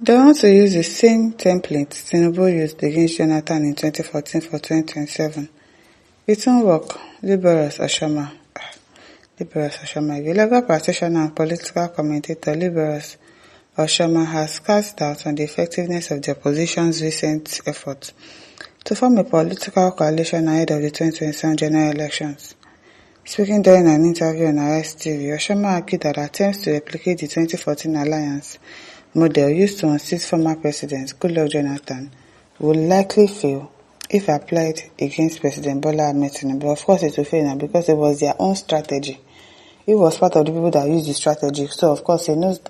They want to use the same template Tinubu used against Jonathan in 2014 for 2027. It won't work. Liborous Oshoma. Liborous Oshoma. The legal practitioner and political commentator Liborous Oshoma has cast doubt on the effectiveness of the opposition's recent efforts to form a political coalition ahead of the 2027 general elections. Speaking during an interview on Arise TV, Oshoma argued that attempts to replicate the 2014 alliance model used to unseat former President Goodluck Jonathan would likely fail if applied against President Bola Ahmed Tinubu. Of course it will fail now because it was their own strategy. He was part of the people that used the strategy, so of course he knows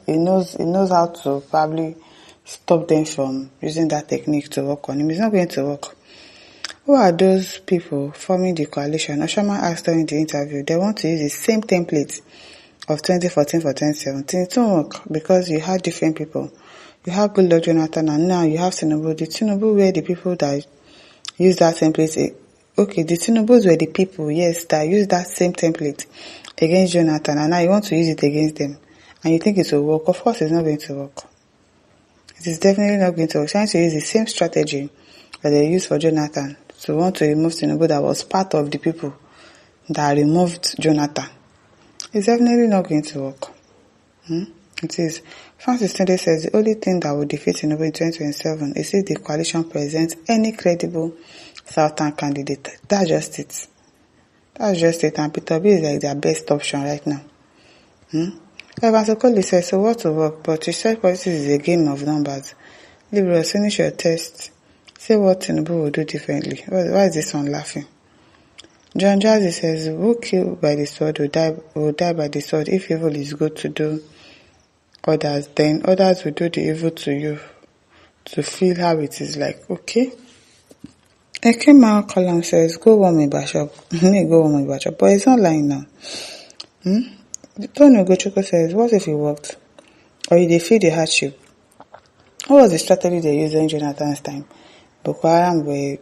how to probably stop them from using that technique to work on him. It's not going to work. Who are those people forming the coalition? Oshoma asked during the interview. They want to use the same template of 2014 for 2017. It won't work because you had different people. You have Goodluck Jonathan and now you have Tinubu. The Tinubu were the people that use that template. Okay, the Tinubus were the people, yes, that use that same template against Jonathan, and now you want to use it against them, and you think it will work. Of course it's not going to work. It is definitely not going to work. Trying to use the same strategy that they used for Jonathan to want to remove Tinubu that was part of the people that removed Jonathan. It's definitely not going to work. It is. Francis Tunde says the only thing that will defeat Tinubu in 2027 is if the coalition presents any credible Southern candidate. That's just it. And Peter Obi is like their best option right now. Evans Okoli says, so what will work? But research politics is a game of numbers. Liborous, finish your test. Say what Tinubu will do differently. Why is this one laughing? John Jazzy says, who killed by the sword will die by the sword. If evil is good to do others, then others will do the evil to you to feel how it is like. Okay? Ekema column says, go warm a bishop. Go warm a bishop. But it's not lying now. Tony Ogochukwu says, what if it worked? Or if they feel the hardship? What was the strategy they used during Jonathan's time? Boko Haram were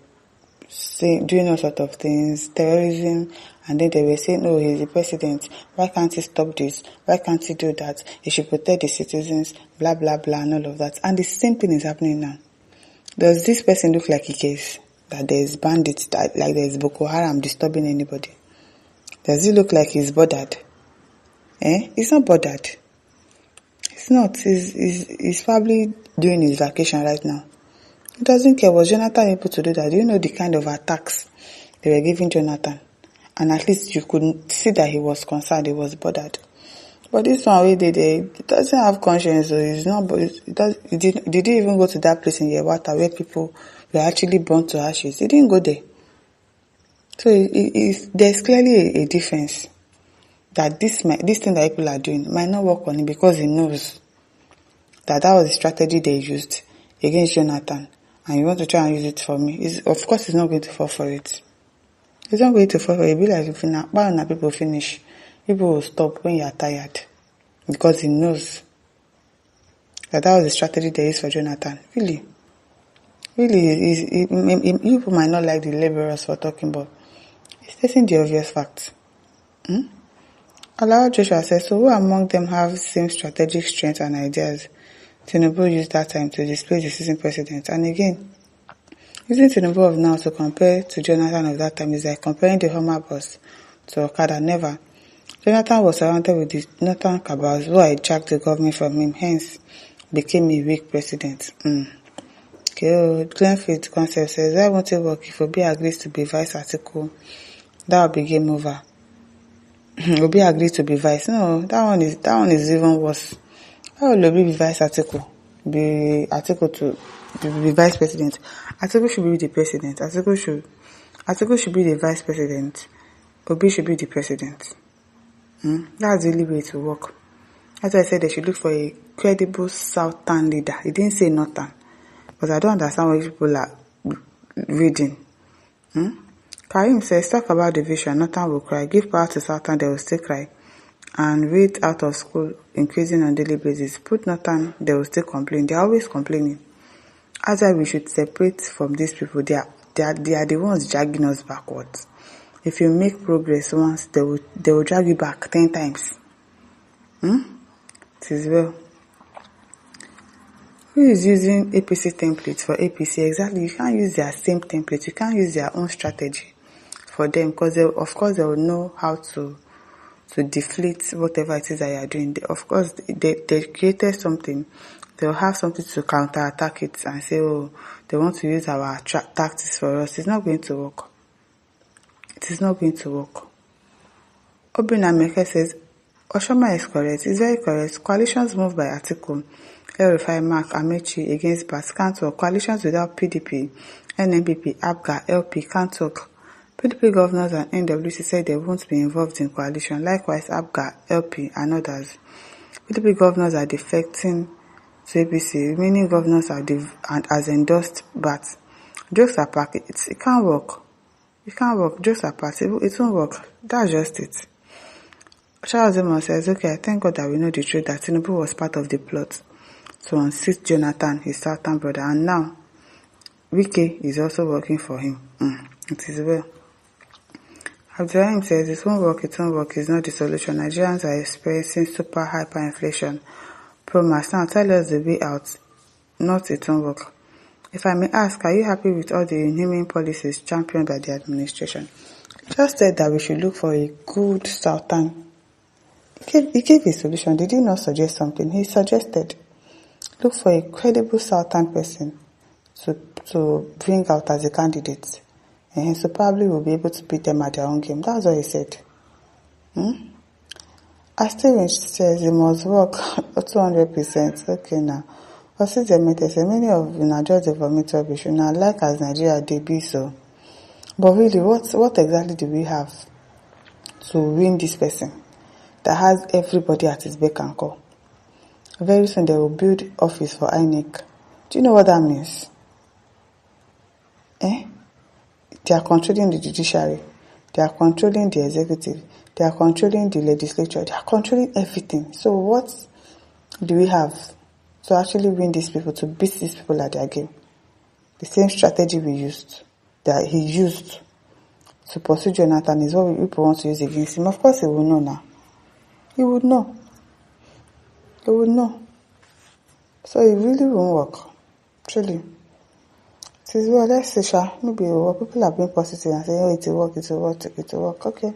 doing all sorts of things, terrorism, and then they were saying, oh, he's the president. Why can't he stop this? Why can't he do that? He should protect the citizens, blah, blah, blah, and all of that. And the same thing is happening now. Does this person look like he cares that there's bandits, that like there's Boko Haram disturbing anybody? Does he look like he's bothered? He's not bothered. He's not. He's probably doing his vacation right now. He doesn't care. Was Jonathan able to do that? Do you know the kind of attacks they were giving Jonathan? And at least you could see that he was concerned, he was bothered. But this one he doesn't have conscience. So he's not. Did he even go to that place in Yewata where people were actually burnt to ashes? He didn't go there. So there's clearly a difference. That this thing that people are doing might not work on him because he knows that was the strategy they used against Jonathan, and you want to try and use it for me. Of course, he's not going to fall for it. He's not going to fall for it. It'll be like if people finish, people will stop when you are tired because he knows that was the strategy they used for Jonathan. Really, people might not like the laborers for talking, but he's stating the obvious facts. Allow Joshua says, so who among them have same strategic strength and ideas Tinubu used that time to displace the sitting president? And again, using Tinubu of now to compare to Jonathan of that time is like comparing the Homer bus to Okada. Never. Jonathan was surrounded with the northern cabals who hijacked the government from him, hence became a weak president. Okay, Glenfield Concept says, why won't it work if Obi agrees to be vice article? That will be game over. Obi agrees to be vice. No, that one is even worse. Why will Obi be vice article? Be vice president. Article should be the president. Article should be the vice president. Obi should be the president. That's the only way to work. That's why I said they should look for a credible Southern leader. He didn't say Northern. But I don't understand what people are reading. Karim says, talk about division, Northern will cry. Give power to Southern, they will still cry. And read out of school, increasing on daily basis. Put Northern, they will still complain. They are always complaining. That's why we should separate from these people. They are the ones dragging us backwards. If you make progress once, they will drag you back 10 times. It is well. Who is using APC templates for APC? Exactly, you can't use their same template. You can't use their own strategy for them, because of course they will know how to deflate whatever it is that you are doing. Of course, they created something. They'll have something to counter-attack it and say, oh, they want to use our tactics for us. It's not going to work. It is not going to work. Obinna Meke says, Oshoma is correct. It's very correct. Coalitions moved by article. El-Rufai, Mark, Amechi against Bats can't work. Coalitions without PDP, NNPP, ABGA, LP can't work. PDP governors and NWC said they won't be involved in coalition. Likewise, ABGA, LP, and others. PDP governors are defecting to APC. Remaining governors are as endorsed Bats. Jokes apart, it can't work. It can't work. Jokes apart, it won't work. That's just it. Charles Zimmer says, okay, I thank God that we know the truth that Tinubu was part of the plot to unseat Jonathan, his southern brother, and now Wike is also working for him. It is well. Abdurrahim says, it won't work, is not the solution. Nigerians are experiencing super hyperinflation. Promas, now tell us the way out, not it won't work. If I may ask, are you happy with all the inhumane policies championed by the administration? Just said that we should look for a good southern. He gave a solution. Did he not suggest something? He suggested, look for a credible southern person to bring out as a candidate. And so probably we'll be able to beat them at their own game. That's what he said. Astirin says it must work 200%. Okay now. But since they made say many of you just the vomit rubbish, like as Nigeria they be so. But really, what exactly do we have to win this person that has everybody at his beck and call? Very soon they will build office for INEC. Do you know what that means? They are controlling the judiciary. They are controlling the executive. They are controlling the legislature. They are controlling everything. So what do we have to actually win these people, to beat these people at their game? The same strategy that he used to pursue Jonathan is what people want to use against him. Of course he will know now. He would know. He would know. So it really won't work. Truly. It is well, let's see, maybe people are being positive and saying, oh, it will work. Okay.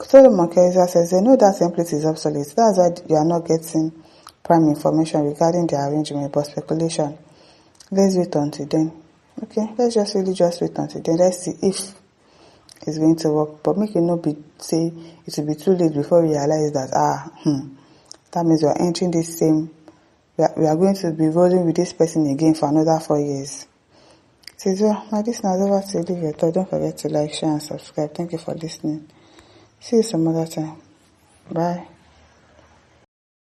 Solomon Kaiser says, they know that template is obsolete. That's why you are not getting prime information regarding the arrangement, but speculation. Let's wait until then. Okay, let's just wait until then. Let's see if it's going to work. But make it not say it will be too late before we realize that, that means we are entering this same, we are going to be rolling with this person again for another 4 years. It is well, my listeners, over to leave your thought. Don't forget to like, share, and subscribe. Thank you for listening. See you some other time. Bye.